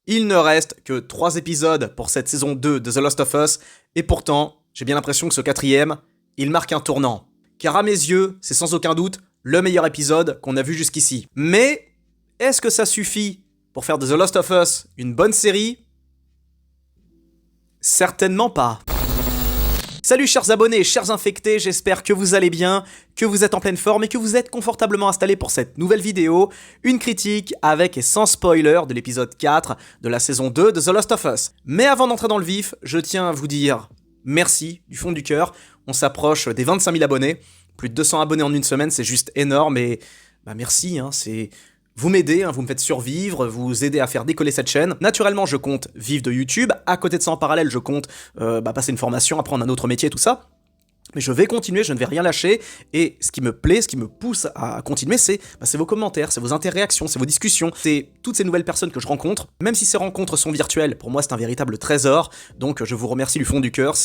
Il ne reste que 3 épisodes pour cette saison 2 de The Last of Us, et pourtant, j'ai bien l'impression que ce 4ème, il marque un tournant. Car à mes yeux, c'est sans aucun doute le meilleur épisode qu'on a vu jusqu'ici. Mais, est-ce que ça suffit pour faire de The Last of Us une bonne série ? Certainement pas. Salut chers abonnés, chers infectés, j'espère que vous allez bien, que vous êtes en pleine forme et que vous êtes confortablement installés pour cette nouvelle vidéo, une critique avec et sans spoiler de l'épisode 4 de la saison 2 de The Last of Us. Mais avant d'entrer dans le vif, je tiens à vous dire merci du fond du cœur, on s'approche des 25 000 abonnés, plus de 200 abonnés en une semaine, c'est juste énorme et merci, c'est... Vous m'aidez, vous me faites survivre, vous aidez à faire décoller cette chaîne. Naturellement, je compte vivre de YouTube. À côté de ça, en parallèle, je compte passer une formation, apprendre un autre métier, tout ça. Mais je vais continuer, je ne vais rien lâcher. Et ce qui me plaît, ce qui me pousse à continuer, c'est vos commentaires, c'est vos interréactions, c'est vos discussions. C'est toutes ces nouvelles personnes que je rencontre. Même si ces rencontres sont virtuelles, pour moi, c'est un véritable trésor. Donc, je vous remercie du fond du cœur.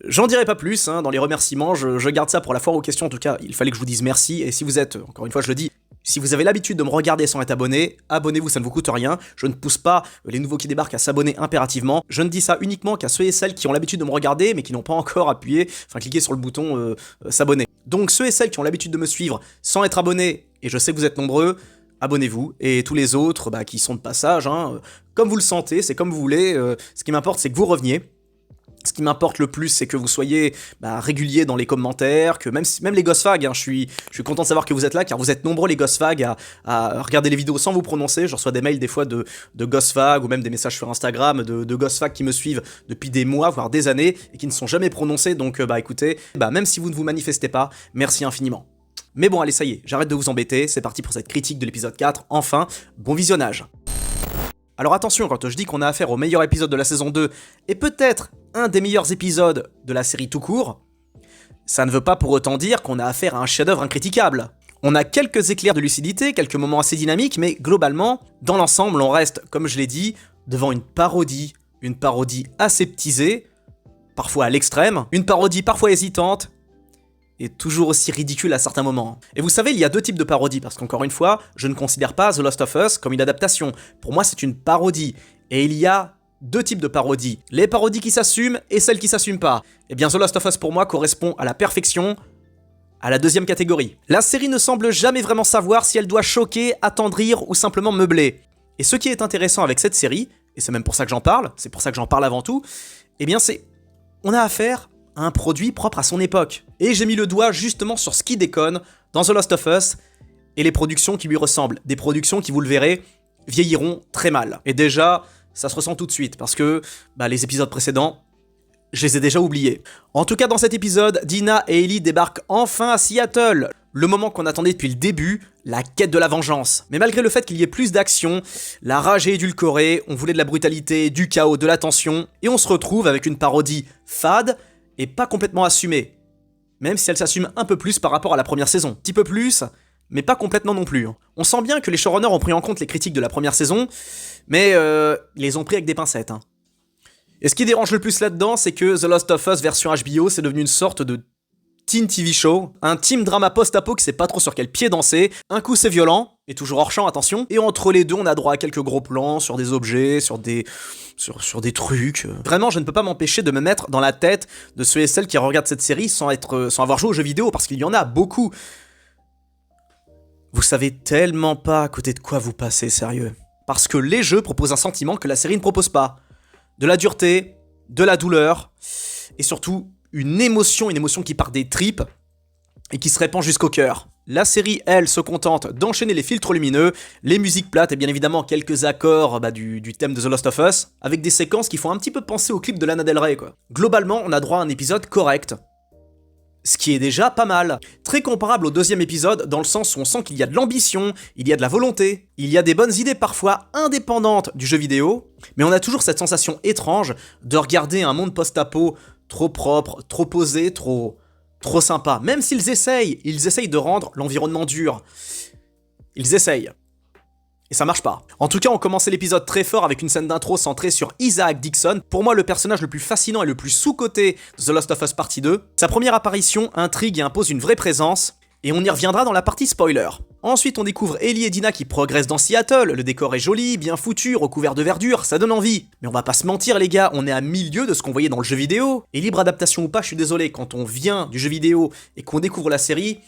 J'en dirai pas plus, dans les remerciements, je garde ça pour la foire aux questions, en tout cas, il fallait que je vous dise merci, et si vous êtes, encore une fois je le dis, si vous avez l'habitude de me regarder sans être abonné, abonnez-vous, ça ne vous coûte rien, je ne pousse pas les nouveaux qui débarquent à s'abonner impérativement, je ne dis ça uniquement qu'à ceux et celles qui ont l'habitude de me regarder, mais qui n'ont pas encore cliqué sur le bouton s'abonner. Donc ceux et celles qui ont l'habitude de me suivre sans être abonnés, et je sais que vous êtes nombreux, abonnez-vous, et tous les autres qui sont de passage, comme vous le sentez, c'est comme vous voulez, ce qui m'importe c'est que vous reveniez. Ce qui m'importe le plus, c'est que vous soyez réguliers dans les commentaires, que même les Ghostfag, je suis content de savoir que vous êtes là, car vous êtes nombreux les Ghostfag à regarder les vidéos sans vous prononcer. Je reçois des mails des fois de Ghostfag, ou même des messages sur Instagram de Ghostfag qui me suivent depuis des mois, voire des années, et qui ne sont jamais prononcés, donc écoutez, même si vous ne vous manifestez pas, merci infiniment. Mais bon, allez, ça y est, j'arrête de vous embêter, c'est parti pour cette critique de l'épisode 4, enfin, bon visionnage. Alors attention, quand je dis qu'on a affaire au meilleur épisode de la saison 2, et peut-être un des meilleurs épisodes de la série tout court, ça ne veut pas pour autant dire qu'on a affaire à un chef-d'œuvre incritiquable. On a quelques éclairs de lucidité, quelques moments assez dynamiques, mais globalement, dans l'ensemble, on reste, comme je l'ai dit, devant une parodie aseptisée, parfois à l'extrême, une parodie parfois hésitante, et toujours aussi ridicule à certains moments. Et vous savez, il y a deux types de parodies, parce qu'encore une fois, je ne considère pas The Last of Us comme une adaptation. Pour moi, c'est une parodie. Et il y a deux types de parodies. Les parodies qui s'assument et celles qui s'assument pas. Et bien, The Last of Us, pour moi, correspond à la perfection, à la deuxième catégorie. La série ne semble jamais vraiment savoir si elle doit choquer, attendrir ou simplement meubler. Et ce qui est intéressant avec cette série, et c'est même pour ça que j'en parle, c'est pour ça que j'en parle avant tout, eh bien c'est... on a affaire à un produit propre à son époque. Et j'ai mis le doigt justement sur ce qui déconne dans The Last of Us et les productions qui lui ressemblent. Des productions qui, vous le verrez, vieilliront très mal. Et déjà, ça se ressent tout de suite, parce que les épisodes précédents, je les ai déjà oubliés. En tout cas, dans cet épisode, Dina et Ellie débarquent enfin à Seattle. Le moment qu'on attendait depuis le début, la quête de la vengeance. Mais malgré le fait qu'il y ait plus d'action, la rage est édulcorée, on voulait de la brutalité, du chaos, de la tension, et on se retrouve avec une parodie fade, et pas complètement assumée, même si elle s'assume un peu plus par rapport à la première saison. Un petit peu plus, mais pas complètement non plus. On sent bien que les showrunners ont pris en compte les critiques de la première saison, mais ils les ont pris avec des pincettes. Et ce qui dérange le plus là-dedans, c'est que The Last of Us version HBO, c'est devenu une sorte de teen TV show, un team drama post-apo qui sait pas trop sur quel pied danser. Un coup c'est violent, et toujours hors champ, attention, et entre les deux on a droit à quelques gros plans sur des objets, sur des trucs. Vraiment, je ne peux pas m'empêcher de me mettre dans la tête de ceux et celles qui regardent cette série sans avoir joué aux jeux vidéo, parce qu'il y en a beaucoup. Vous savez tellement pas à côté de quoi vous passez, sérieux. Parce que les jeux proposent un sentiment que la série ne propose pas. De la dureté, de la douleur, et surtout une émotion qui part des tripes et qui se répand jusqu'au cœur. La série, elle, se contente d'enchaîner les filtres lumineux, les musiques plates et bien évidemment quelques accords du thème de The Last of Us, avec des séquences qui font un petit peu penser au clip de Lana Del Rey, quoi. Globalement, on a droit à un épisode correct. Ce qui est déjà pas mal. Très comparable au deuxième épisode, dans le sens où on sent qu'il y a de l'ambition, il y a de la volonté, il y a des bonnes idées parfois indépendantes du jeu vidéo, mais on a toujours cette sensation étrange de regarder un monde post-apo trop propre, trop posé, trop sympa. Même s'ils essayent de rendre l'environnement dur. Ils essayent. Et ça marche pas. En tout cas, on commençait l'épisode très fort avec une scène d'intro centrée sur Isaac Dixon, pour moi le personnage le plus fascinant et le plus sous-coté de The Last of Us Partie 2. Sa première apparition intrigue et impose une vraie présence, Et on y reviendra dans la partie spoiler. Ensuite, on découvre Ellie et Dina qui progressent dans Seattle, le décor est joli, bien foutu, recouvert de verdure, ça donne envie. Mais on va pas se mentir les gars, on est à 1000 lieues de ce qu'on voyait dans le jeu vidéo. Et libre adaptation ou pas, je suis désolé, quand on vient du jeu vidéo et qu'on découvre la série...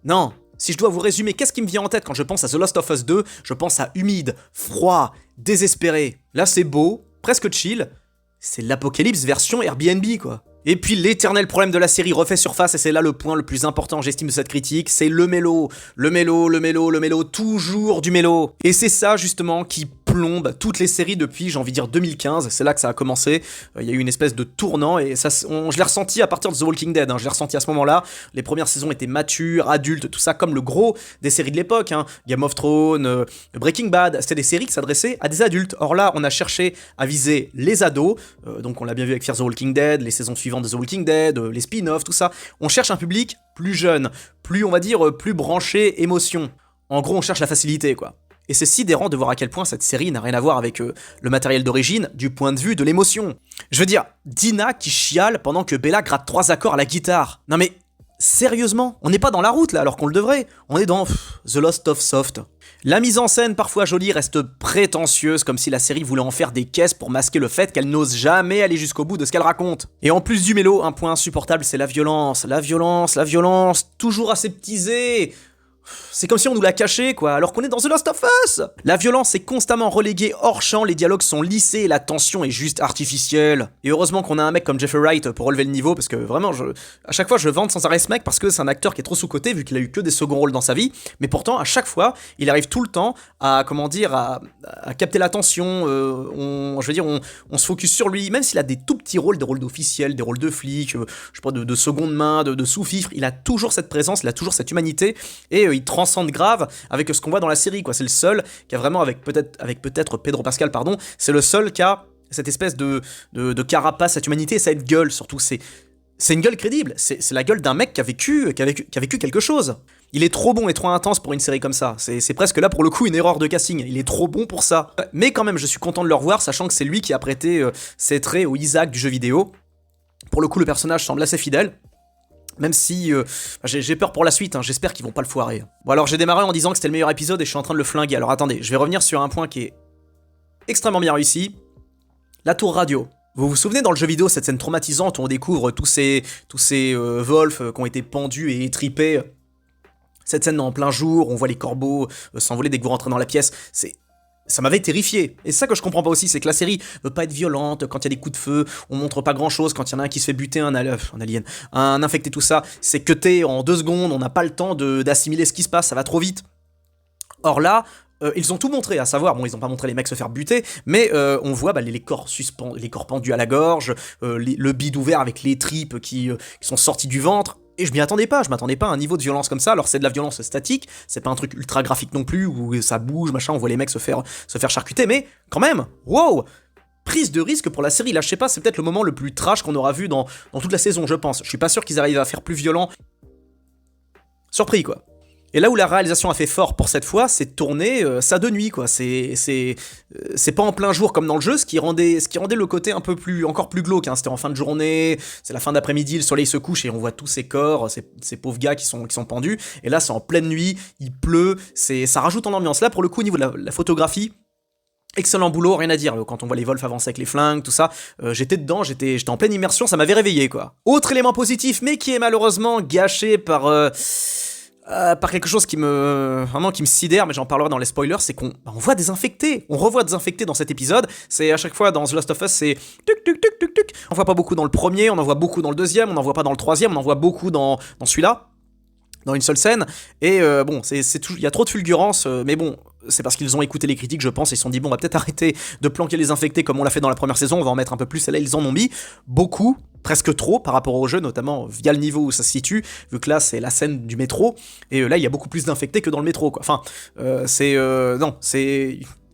Non, si je dois vous résumer, qu'est-ce qui me vient en tête quand je pense à The Last of Us 2 ? Je pense à humide, froid, désespéré. Là c'est beau, presque chill, c'est l'apocalypse version Airbnb quoi. Et puis l'éternel problème de la série refait surface, et c'est là le point le plus important j'estime de cette critique, c'est le mélo. Le mélo, toujours du mélo. Et c'est ça justement qui plombe toutes les séries depuis, j'ai envie de dire 2015, c'est là que ça a commencé, il y a eu une espèce de tournant, et ça, je l'ai ressenti à partir de The Walking Dead, je l'ai ressenti à ce moment-là, les premières saisons étaient matures, adultes, tout ça, comme le gros des séries de l'époque, Game of Thrones, Breaking Bad, c'était des séries qui s'adressaient à des adultes. Or là, on a cherché à viser les ados, donc on l'a bien vu avec Fear the Walking Dead, les saisons suivantes de The Walking Dead, les spin-offs, tout ça, on cherche un public plus jeune, plus, on va dire, plus branché émotion. En gros, on cherche la facilité, quoi. Et c'est sidérant de voir à quel point cette série n'a rien à voir avec le matériel d'origine du point de vue de l'émotion. Je veux dire, Dina qui chiale pendant que Bella gratte 3 accords à la guitare. Non mais, sérieusement, on n'est pas dans la route là alors qu'on le devrait. On est dans The Lost of Soft. La mise en scène, parfois jolie, reste prétentieuse, comme si la série voulait en faire des caisses pour masquer le fait qu'elle n'ose jamais aller jusqu'au bout de ce qu'elle raconte. Et en plus du mélo, un point insupportable, c'est la violence, toujours aseptisée. C'est comme si on nous l'a caché, quoi, alors qu'on est dans The Last of Us. La violence est constamment reléguée hors champ, les dialogues sont lissés et la tension est juste artificielle. Et heureusement qu'on a un mec comme Jeffrey Wright pour relever le niveau, parce que vraiment, à chaque fois, je vante sans arrêt ce mec parce que c'est un acteur qui est trop sous-coté vu qu'il a eu que des seconds rôles dans sa vie. Mais pourtant, à chaque fois, il arrive tout le temps à, à capter l'attention. On se focus sur lui, même s'il a des tout petits rôles, des rôles d'officiel, des rôles de flic, je sais pas, de seconde main, de sous-fifre. Il a toujours cette présence, il a toujours cette humanité et il transcende grave avec ce qu'on voit dans la série, quoi. C'est le seul qui a vraiment, avec peut-être Pedro Pascal, pardon, c'est le seul qui a cette espèce de carapace, cette humanité et cette gueule, surtout. C'est une gueule crédible, c'est la gueule d'un mec qui a vécu quelque chose. Il est trop bon et trop intense pour une série comme ça. C'est presque là pour le coup une erreur de casting. Il est trop bon pour ça. Mais quand même, je suis content de le revoir, sachant que c'est lui qui a prêté ses traits au Isaac du jeu vidéo. Pour le coup, le personnage semble assez fidèle. Même si j'ai peur pour la suite, j'espère qu'ils vont pas le foirer. Bon alors j'ai démarré en disant que c'était le meilleur épisode et je suis en train de le flinguer. Alors attendez, je vais revenir sur un point qui est extrêmement bien réussi. La tour radio. Vous vous souvenez dans le jeu vidéo cette scène traumatisante où on découvre tous ces Wolf qui ont été pendus et étripés. Cette scène en plein jour, on voit les corbeaux s'envoler dès que vous rentrez dans la pièce. Ça m'avait terrifié. Et c'est ça que je comprends pas aussi, c'est que la série veut pas être violente, quand il y a des coups de feu, on montre pas grand chose, quand il y en a un qui se fait buter, un alien, un infecté, tout ça, c'est cuté en 2 secondes, on n'a pas le temps d'assimiler ce qui se passe, ça va trop vite. Or là, ils ont tout montré, à savoir, bon ils ont pas montré les mecs se faire buter, mais on voit les corps les corps pendus à la gorge, le bide ouvert avec les tripes qui sont sorties du ventre. Et je m'attendais pas à un niveau de violence comme ça. Alors c'est de la violence statique, c'est pas un truc ultra graphique non plus, où ça bouge, machin, on voit les mecs se faire charcuter, mais quand même, wow, prise de risque pour la série. Là je sais pas, c'est peut-être le moment le plus trash qu'on aura vu dans toute la saison, je pense. Je suis pas sûr qu'ils arrivent à faire plus violent. Surpris quoi. Et là où la réalisation a fait fort pour cette fois, c'est de tourner ça de nuit, quoi. C'est pas en plein jour comme dans le jeu, ce qui rendait le côté encore plus glauque. C'était en fin de journée, c'est la fin d'après-midi, le soleil se couche et on voit tous ces corps, ces pauvres gars qui sont pendus. Et là, c'est en pleine nuit, il pleut, ça rajoute en ambiance. Là, pour le coup, au niveau de la photographie, excellent boulot, rien à dire. Quand on voit les Wolf avancer avec les flingues, tout ça, j'étais dedans, j'étais en pleine immersion, ça m'avait réveillé, quoi. Autre élément positif, mais qui est malheureusement gâché par quelque chose qui me sidère, mais j'en parlerai dans les spoilers, c'est qu'on voit des infectés, on revoit des infectés dans cet épisode. C'est à chaque fois dans The Last of Us, c'est tuc tuc tuc tuc tuc. On voit pas beaucoup dans le premier, on en voit beaucoup dans le deuxième, on en voit pas dans le troisième, on en voit beaucoup dans celui-là, dans une seule scène. Et il y a trop de fulgurance, mais bon, c'est parce qu'ils ont écouté les critiques, je pense, et ils se sont dit bon, on va peut-être arrêter de planquer les infectés comme on l'a fait dans la première saison, on va en mettre un peu plus. Et là, ils en ont mis beaucoup. Presque trop par rapport au jeu, notamment via le niveau où ça se situe, vu que là c'est la scène du métro, et là il y a beaucoup plus d'infectés que dans le métro, quoi. Enfin,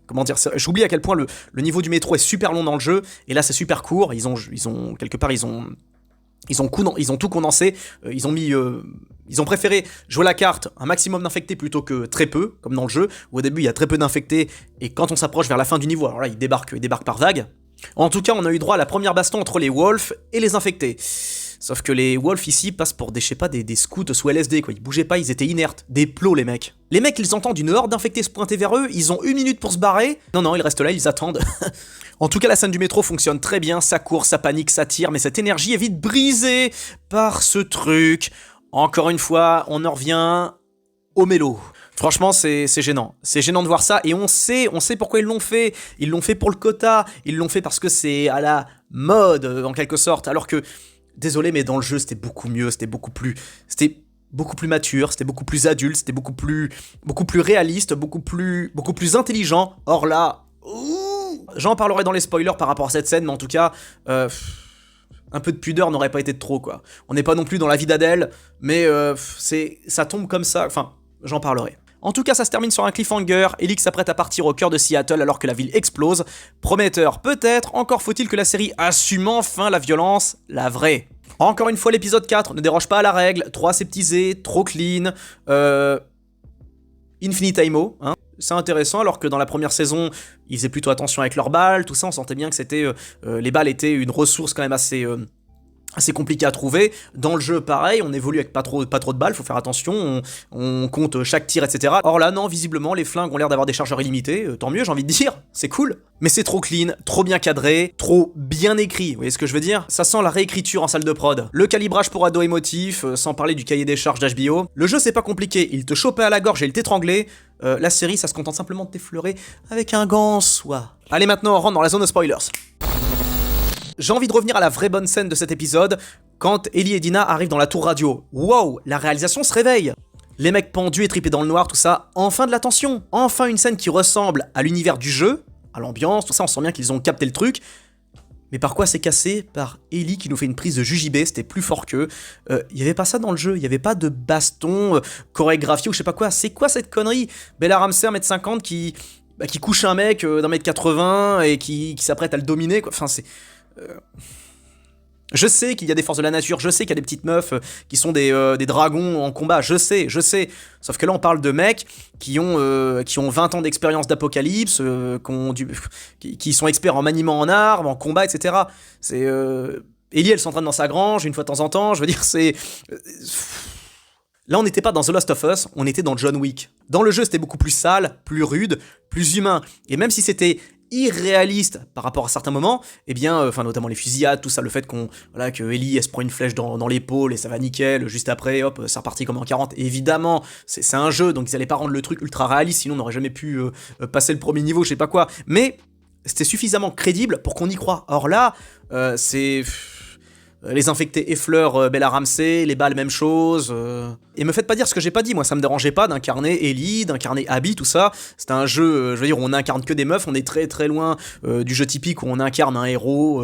comment dire, j'oublie à quel point le niveau du métro est super long dans le jeu, et là c'est super court, ils ont quelque part, ils ont tout condensé, ils ont préféré jouer la carte un maximum d'infectés plutôt que très peu, comme dans le jeu, où au début il y a très peu d'infectés, et quand on s'approche vers la fin du niveau, alors là ils débarquent par vagues. En tout cas, on a eu droit à la première baston entre les Wolf et les infectés. Sauf que les Wolves ici passent pour des, je sais pas, des scouts sous LSD, quoi. Ils bougeaient pas, ils étaient inertes. Des plots, les mecs. Les mecs, ils entendent une horde d'infectés se pointer vers eux, ils ont 1 minute pour se barrer. Non, ils restent là, ils attendent. En tout cas, la scène du métro fonctionne très bien, ça court, ça panique, ça tire, mais cette énergie est vite brisée par ce truc. Encore une fois, on en revient au mélo. Franchement, c'est gênant. C'est gênant de voir ça, et on sait pourquoi ils l'ont fait. Ils l'ont fait pour le quota, ils l'ont fait parce que c'est à la mode, en quelque sorte, alors que, désolé, mais dans le jeu, c'était beaucoup mieux, c'était beaucoup plus mature, c'était beaucoup plus adulte, c'était beaucoup plus réaliste, beaucoup plus intelligent. Or là, j'en parlerai dans les spoilers par rapport à cette scène, mais en tout cas, un peu de pudeur n'aurait pas été de trop, quoi. On n'est pas non plus dans la vie d'Adèle, mais ça tombe comme ça, enfin, j'en parlerai. En tout cas, ça se termine sur un cliffhanger, Ellie s'apprête à partir au cœur de Seattle alors que la ville explose. Prometteur peut-être, encore faut-il que la série assume enfin la violence, la vraie. Encore une fois, l'épisode 4 ne déroge pas à la règle, trop aseptisé, trop clean, infinitimo, hein. C'est intéressant, alors que dans la première saison, ils faisaient plutôt attention avec leurs balles, tout ça, on sentait bien que c'était les balles étaient une ressource quand même assez compliqué à trouver. Dans le jeu, pareil, on évolue avec pas trop de balles, faut faire attention, on compte chaque tir, etc. Or là, non, visiblement, les flingues ont l'air d'avoir des chargeurs illimités, tant mieux, j'ai envie de dire, c'est cool. Mais c'est trop clean, trop bien cadré, trop bien écrit, vous voyez ce que je veux dire? Ça sent la réécriture en salle de prod. Le calibrage pour ado émotif, sans parler du cahier des charges d'HBO. Le jeu, c'est pas compliqué, il te chopait à la gorge et il t'étranglait. La série, ça se contente simplement de t'effleurer avec un gant en soie. Allez, maintenant, on rentre dans la zone de spoilers. J'ai envie de revenir à la vraie bonne scène de cet épisode, quand Ellie et Dina arrivent dans la tour radio. Wow, la réalisation se réveille. Les mecs pendus et tripés dans le noir, tout ça, enfin de la tension. Enfin une scène qui ressemble à l'univers du jeu, à l'ambiance, tout ça, on sent bien qu'ils ont capté le truc. Mais par quoi c'est cassé? Par Ellie qui nous fait une prise de jujibé, c'était plus fort qu'eux. Y avait pas ça dans le jeu, y avait pas de baston chorégraphié ou je sais pas quoi. C'est quoi cette connerie? Bella Ramsey, 1m50 qui couche un mec d'1m80 et qui s'apprête à le dominer, quoi. Enfin, c'est... Je sais qu'il y a des forces de la nature, je sais qu'il y a des petites meufs qui sont des dragons en combat, je sais. Sauf que là, on parle de mecs qui ont 20 ans d'expérience d'apocalypse, qui sont experts en maniement en armes, en combat, etc. Ellie, elle s'entraîne dans sa grange, une fois de temps en temps, je veux dire, c'est... Là, on n'était pas dans The Last of Us, on était dans John Wick. Dans le jeu, c'était beaucoup plus sale, plus rude, plus humain. Et même si c'était irréaliste par rapport à certains moments, eh bien, notamment les fusillades, tout ça, le fait que Ellie, elle se prend une flèche dans l'épaule et ça va nickel, juste après, hop, c'est reparti comme en 40. Et évidemment, c'est un jeu, donc ils allaient pas rendre le truc ultra réaliste, sinon on n'aurait jamais pu passer le premier niveau, je sais pas quoi. Mais c'était suffisamment crédible pour qu'on y croie. Or là, les infectés effleurent Bella Ramsey, les balles, même chose. Et me faites pas dire ce que j'ai pas dit, moi ça me dérangeait pas d'incarner Ellie, d'incarner Abby, tout ça. C'était un jeu, je veux dire, où on incarne que des meufs, on est très très loin du jeu typique où on incarne un héros,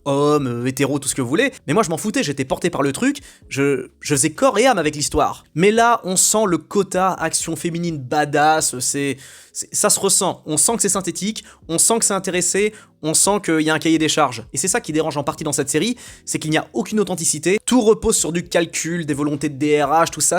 homme, hétéro, tout ce que vous voulez. Mais moi je m'en foutais, j'étais porté par le truc, je faisais corps et âme avec l'histoire. Mais là, on sent le quota action féminine badass, ça se ressent. On sent que c'est synthétique, on sent que c'est intéressé, on sent qu'il y a un cahier des charges. Et c'est ça qui dérange en partie dans cette série, c'est qu'il n'y a aucune authenticité, tout repose sur du calcul, des volontés de DRH, tout ça,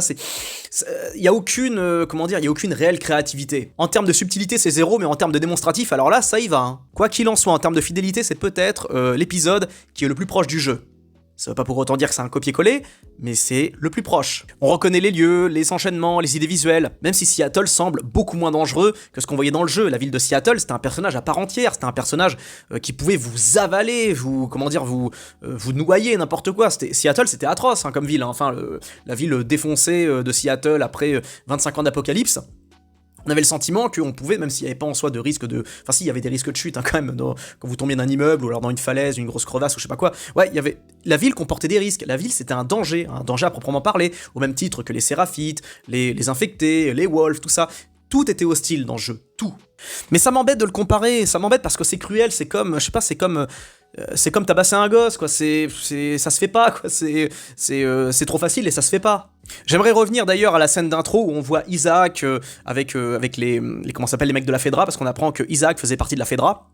il y a aucune, il y a aucune réelle créativité. En termes de subtilité, c'est zéro, mais en termes de démonstratif, alors là, ça y va, hein. Quoi qu'il en soit, en termes de fidélité, c'est peut-être l'épisode qui est le plus proche du jeu. Ça veut pas pour autant dire que c'est un copier-coller, mais c'est le plus proche. On reconnaît les lieux, les enchaînements, les idées visuelles, même si Seattle semble beaucoup moins dangereux que ce qu'on voyait dans le jeu. La ville de Seattle, c'était un personnage à part entière, c'était un personnage qui pouvait vous avaler, vous noyer, n'importe quoi. Seattle, c'était atroce, hein, comme ville, hein. Enfin, la ville défoncée de Seattle après 25 ans d'apocalypse. On avait le sentiment qu'on pouvait, même s'il n'y avait pas en soi de risque de... Enfin si, il y avait des risques de chute, hein, quand même, quand vous tombiez d'un immeuble, ou alors dans une falaise, une grosse crevasse, ou je sais pas quoi. Ouais, il y avait... La ville comportait des risques. La ville, c'était un danger à proprement parler, au même titre que les séraphites, les infectés, les wolves, tout ça. Tout était hostile dans le jeu, tout. Mais ça m'embête de le comparer, ça m'embête parce que c'est cruel, c'est comme, je sais pas, c'est comme tabasser un gosse, quoi. Ça se fait pas, quoi. C'est trop facile et ça se fait pas. J'aimerais revenir d'ailleurs à la scène d'intro où on voit Isaac avec les comment s'appelle, les mecs de la Fedra, parce qu'on apprend que Isaac faisait partie de la Fedra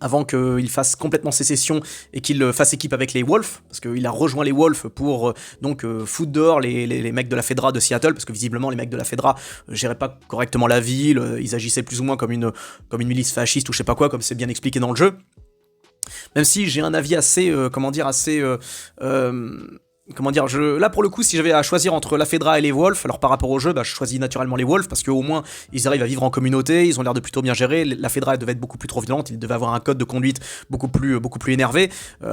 avant qu'il fasse complètement sécession et qu'il fasse équipe avec les Wolves, parce qu'il a rejoint les Wolves pour foutre dehors les mecs de la Fedra de Seattle, parce que visiblement les mecs de la Fedra géraient pas correctement la ville, ils agissaient plus ou moins comme une milice fasciste ou je sais pas quoi, comme c'est bien expliqué dans le jeu. Même si j'ai un avis assez, là pour le coup, si j'avais à choisir entre la Fedra et les Wolves, alors par rapport au jeu, bah, je choisis naturellement les Wolves parce qu'au moins ils arrivent à vivre en communauté, ils ont l'air de plutôt bien gérer. La Fedra elle devait être beaucoup plus trop violente, ils devaient avoir un code de conduite beaucoup plus énervé.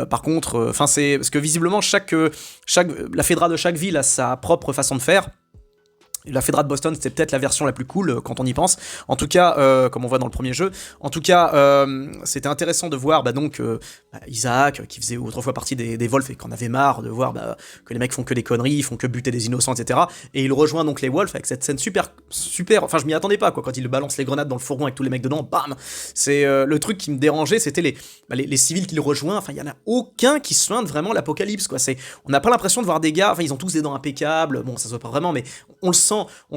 Par contre, c'est parce que visiblement la Fedra de chaque ville a sa propre façon de faire. La Fedra de Boston, c'était peut-être la version la plus cool quand on y pense. En tout cas, comme on voit dans le premier jeu. En tout cas, c'était intéressant de voir Isaac, qui faisait autrefois partie des Wolves et qu'on avait marre de voir que les mecs font que des conneries, font que buter des innocents, etc. Et il rejoint donc les Wolves avec cette scène super. Enfin, je m'y attendais pas, quoi. Quand il balance les grenades dans le fourgon avec tous les mecs dedans, bam. C'est le truc qui me dérangeait, c'était les civils qu'il rejoint. Enfin, il y en a aucun qui soigne vraiment l'apocalypse, quoi. On n'a pas l'impression de voir des gars. Enfin, ils ont tous des dents impeccables. Bon, ça se voit pas vraiment, mais on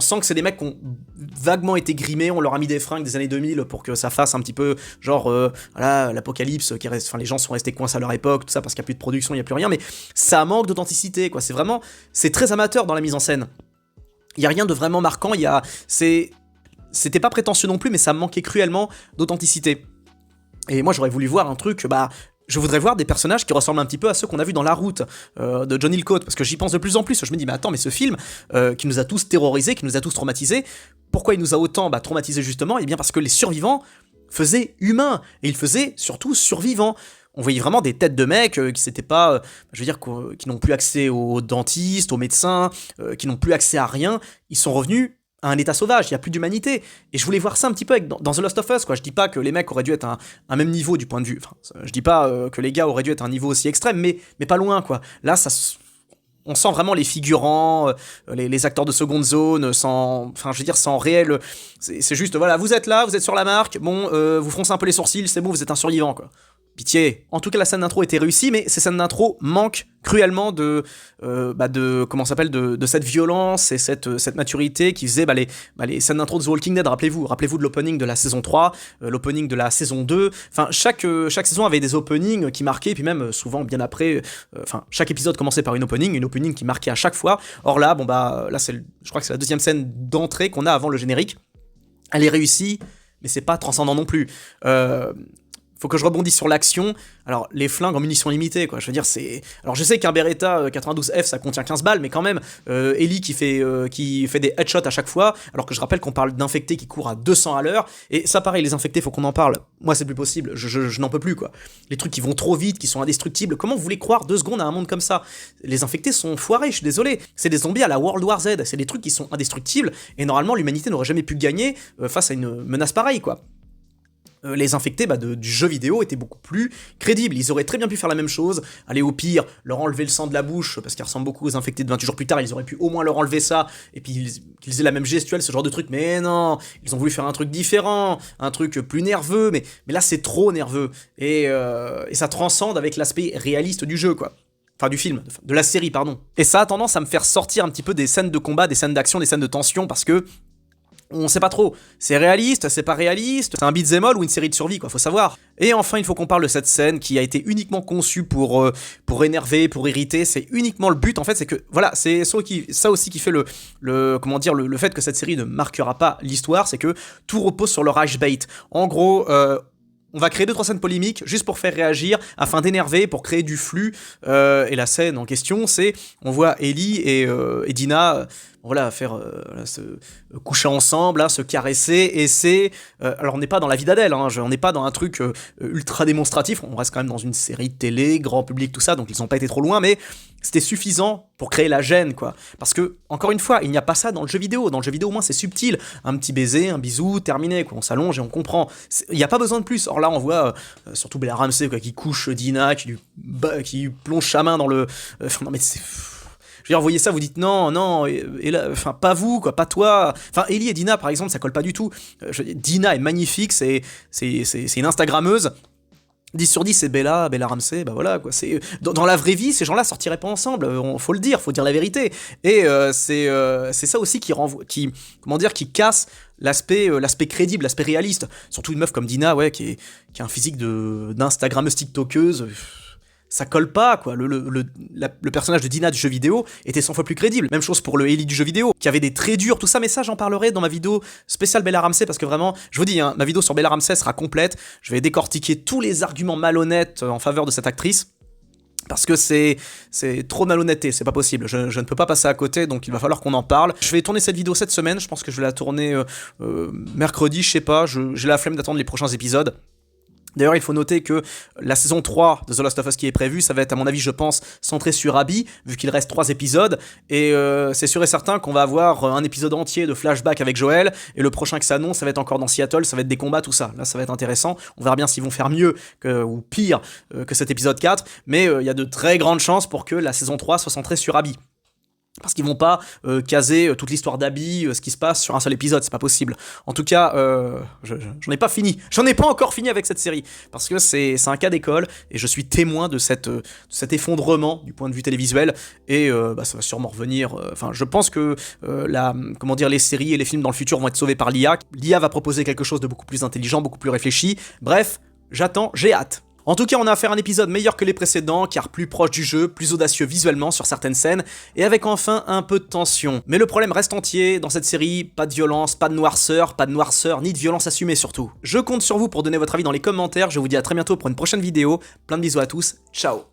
sent que c'est des mecs qui ont vaguement été grimés, on leur a mis des fringues des années 2000 pour que ça fasse un petit peu genre voilà, l'apocalypse qui reste, enfin les gens sont restés coincés à leur époque, tout ça parce qu'il n'y a plus de production, il n'y a plus rien, mais ça manque d'authenticité, quoi. C'est très amateur dans la mise en scène. Il n'y a rien de vraiment marquant, c'était pas prétentieux non plus, mais ça manquait cruellement d'authenticité. Et moi j'aurais voulu voir un truc, je voudrais voir des personnages qui ressemblent un petit peu à ceux qu'on a vus dans La Route de John Hillcoat, parce que j'y pense de plus en plus. Je me dis, mais attends, mais ce film qui nous a tous terrorisés, qui nous a tous traumatisés, pourquoi il nous a autant traumatisés justement ? Eh bien parce que les survivants faisaient humains, et ils faisaient surtout survivants. On voyait vraiment des têtes de mecs qui s'étaient pas, qui n'ont plus accès aux dentistes, aux médecins, qui n'ont plus accès à rien. Ils sont revenus à un état sauvage, il n'y a plus d'humanité. Et je voulais voir ça un petit peu dans The Last of Us, quoi. Je dis pas que les mecs auraient dû être un même niveau du point de vue. Enfin, je dis pas que les gars auraient dû être à un niveau aussi extrême, mais pas loin, quoi. Là, on sent vraiment les figurants, les acteurs de seconde zone, sans réel. C'est juste, voilà, vous êtes là, vous êtes sur la marque, bon, vous froncez un peu les sourcils, c'est bon, vous êtes un survivant, quoi. Pitié. En tout cas, la scène d'intro était réussie, mais ces scènes d'intro manquent cruellement de cette violence et cette maturité qui faisait les scènes d'intro de The Walking Dead. Rappelez-vous de l'opening de la saison 3, l'opening de la saison 2. Enfin, chaque saison avait des openings qui marquaient, et puis même souvent bien après, chaque épisode commençait par une opening qui marquait à chaque fois. Or là, je crois que c'est la deuxième scène d'entrée qu'on a avant le générique. Elle est réussie, mais c'est pas transcendant non plus. Faut que je rebondisse sur l'action. Alors, les flingues en munitions limitées, quoi. Je veux dire, alors, je sais qu'un Beretta 92F, ça contient 15 balles, mais quand même, Ellie qui fait des headshots à chaque fois, alors que je rappelle qu'on parle d'infectés qui courent à 200 à l'heure. Et ça, pareil, les infectés, faut qu'on en parle. Moi, c'est plus possible. Je n'en peux plus, quoi. Les trucs qui vont trop vite, qui sont indestructibles. Comment vous voulez croire 2 secondes à un monde comme ça ? Les infectés sont foirés, je suis désolé. C'est des zombies à la World War Z. C'est des trucs qui sont indestructibles. Et normalement, l'humanité n'aurait jamais pu gagner face à une menace pareille, quoi. Les infectés du jeu vidéo étaient beaucoup plus crédibles. Ils auraient très bien pu faire la même chose, aller au pire, leur enlever le sang de la bouche, parce qu'ils ressemblent beaucoup aux infectés de 28 jours plus tard, ils auraient pu au moins leur enlever ça, et puis qu'ils aient la même gestuelle, ce genre de truc. Mais non, ils ont voulu faire un truc différent, un truc plus nerveux, mais là c'est trop nerveux, et ça transcende avec l'aspect réaliste du jeu, quoi. Enfin, du film, de la série, pardon. Et ça a tendance à me faire sortir un petit peu des scènes de combat, des scènes d'action, des scènes de tension, parce que on sait pas trop, c'est réaliste, c'est pas réaliste, c'est un beat'em all ou une série de survie, quoi, faut savoir. Et enfin, il faut qu'on parle de cette scène qui a été uniquement conçue pour énerver, pour irriter, c'est uniquement le but, en fait, c'est que, voilà, c'est ça aussi qui fait le fait que cette série ne marquera pas l'histoire, c'est que tout repose sur le rage bait. En gros, on va créer 2-3 scènes polémiques juste pour faire réagir, afin d'énerver, pour créer du flux. Et la scène en question, c'est on voit Ellie et Dina se coucher ensemble, se caresser, et c'est... alors on n'est pas dans la vie d'Adèle, on n'est pas dans un truc ultra démonstratif, on reste quand même dans une série de télé, grand public, tout ça, donc ils n'ont pas été trop loin, mais c'était suffisant pour créer la gêne, quoi. Parce que, encore une fois, il n'y a pas ça dans le jeu vidéo. Dans le jeu vidéo, au moins, c'est subtil. Un petit baiser, un bisou, terminé, quoi. On s'allonge et on comprend. Il n'y a pas besoin de plus. Or là, on voit surtout Bella Ramsey, quoi, qui couche Dina, qui plonge sa main dans le... non, mais c'est... Je veux dire, vous voyez ça, vous dites non, et là, pas vous, quoi, pas toi. Enfin, Ellie et Dina, par exemple, ça colle pas du tout. Dina est magnifique, c'est une Instagrammeuse. 10 sur 10, c'est Bella Ramsey, voilà, quoi. Dans la vraie vie, ces gens-là sortiraient pas ensemble, faut le dire, faut dire la vérité. Et c'est ça aussi qui casse l'aspect crédible, l'aspect réaliste. Surtout une meuf comme Dina, ouais, qui a un physique d'instagrammeuse tiktokeuse. ça colle pas, quoi. Le personnage de Dina du jeu vidéo était 100 fois plus crédible. Même chose pour le Ellie du jeu vidéo, qui avait des traits durs, tout ça, mais ça, j'en parlerai dans ma vidéo spéciale Bella Ramsey, parce que vraiment, je vous dis, hein, ma vidéo sur Bella Ramsey sera complète. Je vais décortiquer tous les arguments malhonnêtes en faveur de cette actrice. Parce que c'est trop de malhonnêteté, c'est pas possible, je ne peux pas passer à côté, donc il va falloir qu'on en parle. Je vais tourner cette vidéo cette semaine, je pense que je vais la tourner mercredi, je sais pas, j'ai la flemme d'attendre les prochains épisodes. D'ailleurs, il faut noter que la saison 3 de The Last of Us qui est prévue, ça va être à mon avis, je pense, centré sur Abby, vu qu'il reste 3 épisodes, et c'est sûr et certain qu'on va avoir un épisode entier de flashback avec Joel, et le prochain que ça annonce, ça va être encore dans Seattle, ça va être des combats, tout ça. Là, ça va être intéressant, on verra bien s'ils vont faire mieux ou pire que cet épisode 4, mais il y a de très grandes chances pour que la saison 3 soit centrée sur Abby. Parce qu'ils vont pas caser toute l'histoire d'Abby, ce qui se passe sur un seul épisode, c'est pas possible. En tout cas, j'en ai pas fini. J'en ai pas encore fini avec cette série. Parce que c'est un cas d'école, et je suis témoin de cet effondrement du point de vue télévisuel, et ça va sûrement revenir. Enfin, je pense que les séries et les films dans le futur vont être sauvés par l'IA. L'IA va proposer quelque chose de beaucoup plus intelligent, beaucoup plus réfléchi. Bref, j'attends, j'ai hâte. En tout cas, on a affaire à un épisode meilleur que les précédents, car plus proche du jeu, plus audacieux visuellement sur certaines scènes, et avec enfin un peu de tension. Mais le problème reste entier, dans cette série, pas de violence, pas de noirceur, ni de violence assumée surtout. Je compte sur vous pour donner votre avis dans les commentaires, je vous dis à très bientôt pour une prochaine vidéo, plein de bisous à tous, ciao.